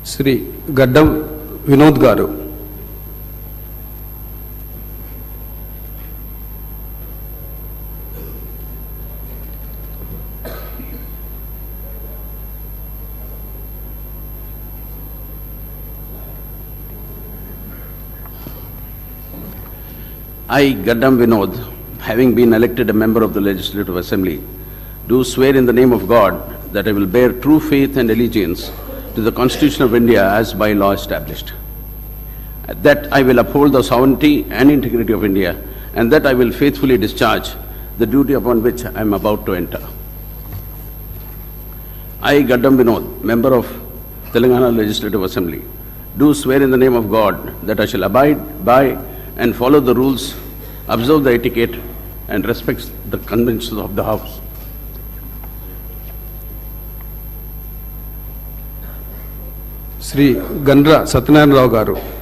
Sri Gaddam Vinod garu. I, Gaddam Vinod, having been elected a member of the Legislative Assembly, do swear in the name of God that I will bear true faith and allegiance to the Constitution of India as by law established, that I will uphold the sovereignty and integrity of India, and that I will faithfully discharge the duty upon which I am about to enter. I, Gaddam Vinod, member of Telangana Legislative Assembly, do swear in the name of God that I shall abide by and follow the rules, observe the etiquette, and respect the conventions of the House. Sri Gandra Satyanarayana garu.